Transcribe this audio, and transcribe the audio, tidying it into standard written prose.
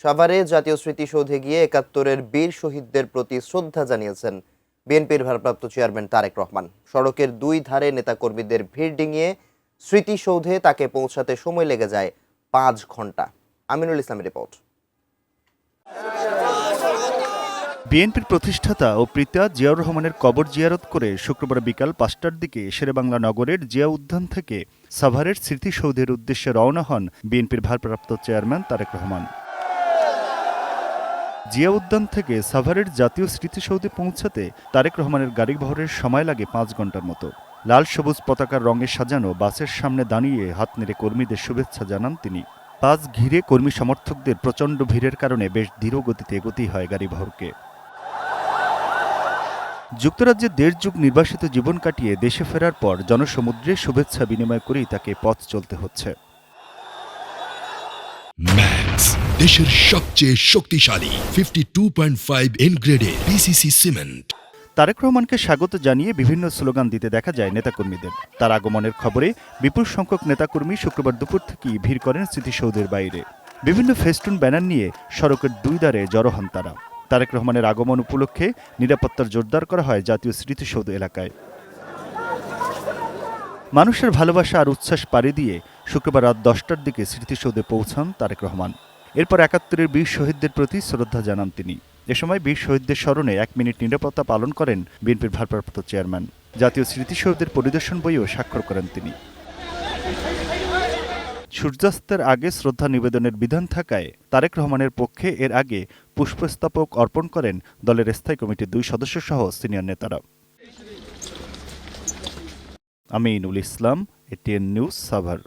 সাভারে জাতীয় স্মৃতিসৌধে গিয়ে একাত্তরের বীর শহীদদের প্রতি শ্রদ্ধা জানিয়েছেন বিএনপির ভারপ্রাপ্ত চেয়ারম্যান তারেক রহমান। সড়কের দুই ধারে নেতাকর্মীদের ভিড় ডিঙিয়ে স্মৃতিসৌধে তাকে পৌঁছাতে সময় লেগে যায় 5 ঘন্টা। আমিনুল ইসলামের রিপোর্ট। বিএনপির প্রতিষ্ঠাতা ও পিতা জিয়াউর রহমানের কবর জিয়ারত করে শুক্রবার বিকাল 5টার দিকে শেরেবাংলা নগরের জিয়া উদ্যান থেকে সাভারের স্মৃতিসৌধের উদ্দেশ্যে রওনা হন বিএনপির ভারপ্রাপ্ত চেয়ারম্যান তারেক রহমান। জিয়া উদ্যান থেকে সাভারের জাতীয় স্মৃতিসৌধে পৌঁছাতে তারেক রহমানের গাড়িবহরের সময় লাগে 5 ঘন্টার মতো। লাল সবুজ পতাকার রঙে সাজানো বাসের সামনে দাঁড়িয়ে হাত নেড়ে কর্মীদের শুভেচ্ছা জানান তিনি। পাঁচ ঘিরে কর্মী সমর্থকদের প্রচণ্ড ভিড়ের কারণে বেশ ধীর গতিতে এগোতেই হয় গাড়িবহরকে। যুক্তরাজ্যে 1.5 যুগ নির্বাসিত জীবন কাটিয়ে দেশে ফেরার পর জনসমুদ্রে শুভেচ্ছা বিনিময় করেই তাকে পথ চলতে হচ্ছে। ম্যাক্স, দেশের সবচেয়ে শক্তিশালী 52.5 এন গ্রেডের পিসিসি সিমেন্ট। তারেক রহমানকে স্বাগত জানিয়ে বিভিন্ন স্লোগান দিতে দেখা যায় নেতাকর্মীদের। তার আগমনের খবরে বিপুল সংখ্যক নেতাকর্মী শুক্রবার দুপুর থেকেই ভিড় করেন স্মৃতিসৌধের বাইরে। বিভিন্ন ফেস্টুন ব্যানার নিয়ে সড়কের দুই ধারে জড়ো হন তারা। তারেক রহমানের আগমন উপলক্ষে নিরাপত্তার জোরদার করা হয় জাতীয় স্মৃতিসৌধ এলাকায়। মানুষের ভালোবাসা আর উচ্ছ্বাস পাড়ি দিয়ে শুক্রবার রাত 10টার দিকে স্মৃতিসৌধে পৌঁছান তারেক রহমান। এরপর 71-এর বীর শহীদদের প্রতি শ্রদ্ধা জানান তিনি। এ সময় বীর শহীদদের স্মরণে 1 মিনিট নিরাপত্তা পালন করেন বিএনপির ভারপ্রাপ্ত চেয়ারম্যান। জাতীয় স্মৃতিসৌধের পরিদর্শন বইও স্বাক্ষর করেন তিনি। সূর্যাস্তের আগে শ্রদ্ধা নিবেদনের বিধান থাকায় তারেক রহমানের পক্ষে এর আগে পুষ্পস্তবক অর্পণ করেন দলের স্থায়ী কমিটির 2 সদস্য সহ সিনিয়র নেতারা। Aminul Islam, ATN news, Savar.